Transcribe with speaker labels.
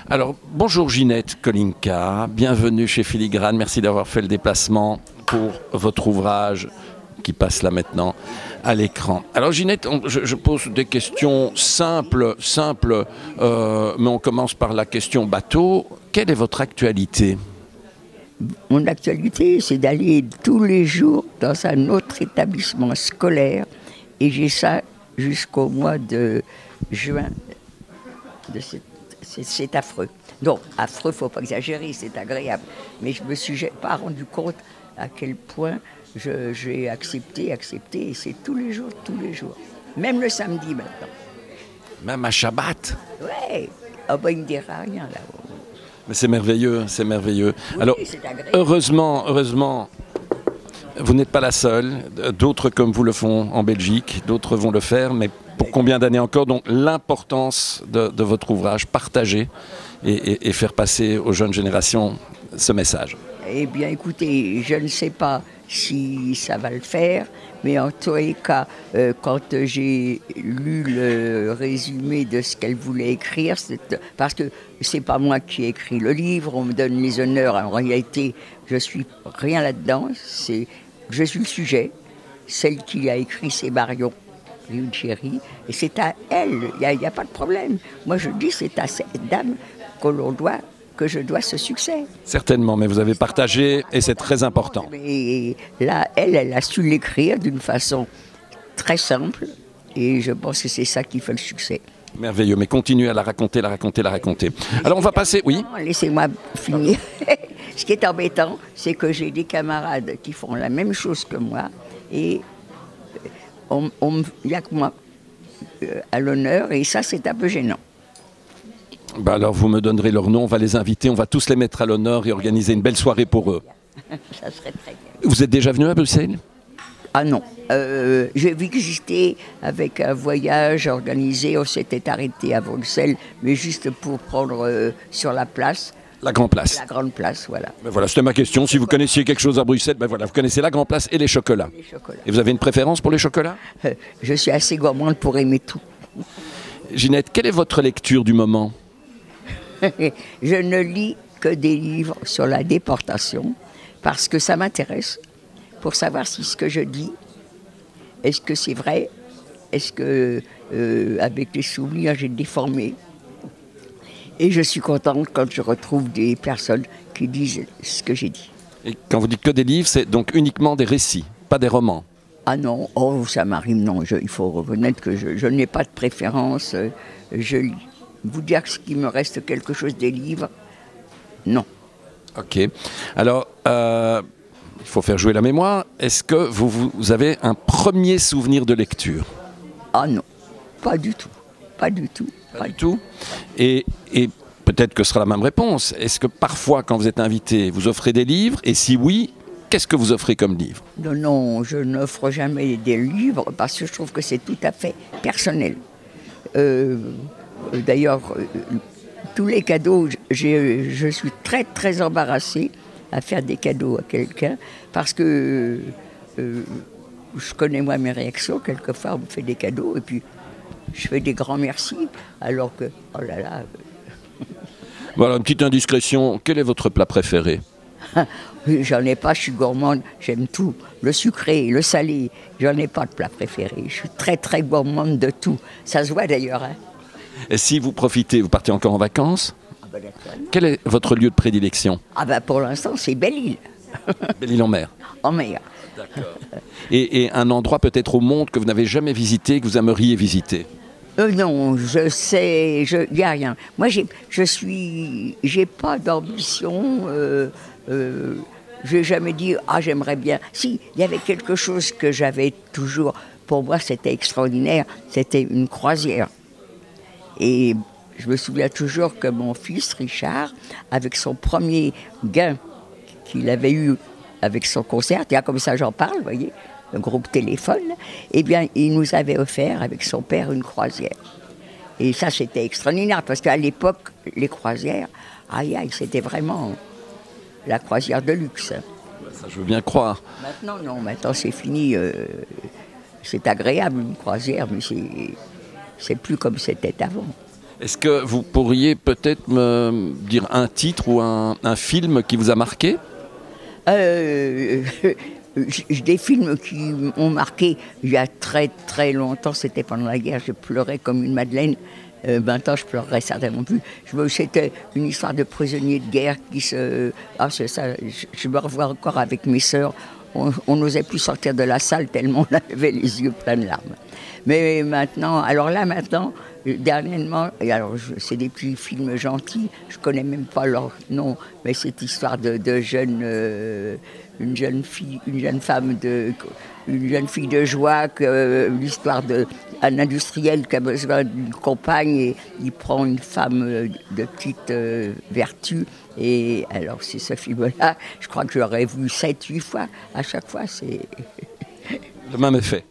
Speaker 1: Alors, bonjour Ginette Kolinka, bienvenue chez Filigrane, merci d'avoir fait le déplacement pour votre ouvrage qui passe là maintenant à l'écran. Alors Ginette, je pose des questions simples, mais on commence par la question bateau. Quelle est votre actualité ?
Speaker 2: Mon actualité, c'est d'aller tous les jours dans un autre établissement scolaire et j'ai ça jusqu'au mois de juin. C'est affreux. Non, affreux, faut pas exagérer, c'est agréable. Mais je me suis pas rendu compte à quel point j'ai accepté, et c'est tous les jours. Même le samedi maintenant.
Speaker 1: Même à Shabbat ?
Speaker 2: Ouais, ah ben, il ne dira rien là.
Speaker 1: Mais c'est merveilleux, c'est merveilleux.
Speaker 2: Oui,
Speaker 1: alors,
Speaker 2: c'est agréable.
Speaker 1: heureusement, vous n'êtes pas la seule. D'autres comme vous le font en Belgique, d'autres vont le faire, mais pour combien d'années encore ? Donc l'importance de votre ouvrage, partager et faire passer aux jeunes générations ce message.
Speaker 2: Eh bien, écoutez, je ne sais pas si ça va le faire, mais en tous les cas, quand j'ai lu le résumé de ce qu'elle voulait écrire, parce que c'est pas moi qui ai écrit le livre, on me donne les honneurs, en réalité, je suis rien là-dedans, je suis le sujet, celle qui a écrit c'est Marion Ruggieri, et c'est à elle, il n'y a pas de problème. Moi je dis c'est à cette dame que je dois ce succès.
Speaker 1: Certainement, mais vous avez partagé et c'est très important.
Speaker 2: Et là, elle a su l'écrire d'une façon très simple et je pense que c'est ça qui fait le succès.
Speaker 1: Merveilleux, mais continuez à la raconter. Alors on va passer, oui.
Speaker 2: Laissez-moi finir. Ce qui est embêtant, c'est que j'ai des camarades qui font la même chose que moi et il n'y a que moi à l'honneur et ça c'est un peu gênant.
Speaker 1: Ben alors vous me donnerez leur nom, on va les inviter, on va tous les mettre à l'honneur et organiser une belle soirée pour eux.
Speaker 2: Ça serait très bien.
Speaker 1: Vous êtes déjà venu à Bruxelles ?
Speaker 2: Ah non, j'ai visité avec un voyage organisé, on s'était arrêté à Bruxelles, mais juste pour prendre sur la place.
Speaker 1: La Grande Place.
Speaker 2: La Grande Place, voilà.
Speaker 1: Ben voilà, c'était ma question. Si vous connaissiez quelque chose à Bruxelles, ben voilà, vous connaissez la Grande Place et les chocolats.
Speaker 2: Les chocolats.
Speaker 1: Et vous avez une préférence pour les chocolats ?
Speaker 2: Je suis assez gourmande pour aimer tout.
Speaker 1: Ginette, quelle est votre lecture du moment ?
Speaker 2: Je ne lis que des livres sur la déportation parce que ça m'intéresse pour savoir si ce que je dis, est-ce que c'est vrai, est-ce que avec les souvenirs j'ai déformé. Et je suis contente quand je retrouve des personnes qui disent ce que j'ai dit.
Speaker 1: Et quand vous dites que des livres, c'est donc uniquement des récits, pas des romans ?
Speaker 2: Ah non, oh ça m'arrive, non, il faut reconnaître que je n'ai pas de préférence, je lis. Vous dire qu'il me reste quelque chose des livres, non.
Speaker 1: Ok. Alors, il faut faire jouer la mémoire. Est-ce que vous avez un premier souvenir de lecture ?
Speaker 2: Ah non, pas du tout. Pas du tout.
Speaker 1: Et peut-être que ce sera la même réponse. Est-ce que parfois, quand vous êtes invité, vous offrez des livres ? Et si oui, qu'est-ce que vous offrez comme livre ?
Speaker 2: Non, je n'offre jamais des livres parce que je trouve que c'est tout à fait personnel. D'ailleurs, tous les cadeaux, je suis très très embarrassée à faire des cadeaux à quelqu'un parce que je connais moi mes réactions. Quelquefois, on me fait des cadeaux et puis je fais des grands merci alors que, oh là là.
Speaker 1: Voilà, une petite indiscrétion. Quel est votre plat préféré ?
Speaker 2: J'en ai pas, je suis gourmande, j'aime tout. Le sucré, le salé, j'en ai pas de plat préféré. Je suis très très gourmande de tout. Ça se voit d'ailleurs, hein.
Speaker 1: Et si vous profitez, vous partez encore en vacances ?
Speaker 2: Ah ben naturellement.
Speaker 1: Quel est votre lieu de prédilection ?
Speaker 2: Ah ben pour l'instant, c'est Belle-Île.
Speaker 1: Belle-Île-en-Mer.
Speaker 2: En mer.
Speaker 1: D'accord. Et un endroit peut-être au monde que vous n'avez jamais visité, que vous aimeriez visiter ?
Speaker 2: Non, je sais, il n'y a rien. Moi, j'ai pas d'ambition. J'ai jamais dit, ah, j'aimerais bien. Si, il y avait quelque chose que j'avais toujours, pour moi, c'était extraordinaire, c'était une croisière. Et je me souviens toujours que mon fils, Richard, avec son premier gain qu'il avait eu avec son concert, et comme ça j'en parle, vous voyez, le groupe Téléphone, eh bien, il nous avait offert avec son père une croisière. Et ça, c'était extraordinaire, parce qu'à l'époque, les croisières, aïe, c'était vraiment la croisière de luxe.
Speaker 1: Ça, je veux bien croire.
Speaker 2: Maintenant, non, maintenant c'est fini. C'est agréable, une croisière, mais c'est plus comme c'était avant.
Speaker 1: Est-ce que vous pourriez peut-être me dire un titre ou un film qui vous a marqué?
Speaker 2: Des films qui m'ont marqué il y a très très longtemps, c'était pendant la guerre, je pleurais comme une madeleine. 20 ans, je pleurerais certainement plus. C'était une histoire de prisonniers de guerre qui se... Ah, c'est ça, je me revois encore avec mes sœurs. On n'osait plus sortir de la salle tellement on avait les yeux pleins de larmes. Mais maintenant, dernièrement, et alors c'est des petits films gentils, je connais même pas leur nom, mais cette histoire de jeune, une jeune fille de joie, l'histoire d'un industriel qui a besoin d'une compagne et il prend une femme de petite vertu. Et alors c'est ce film-là, je crois que je l'aurais vu 7-8 fois, à chaque fois c'est...
Speaker 1: Le même effet.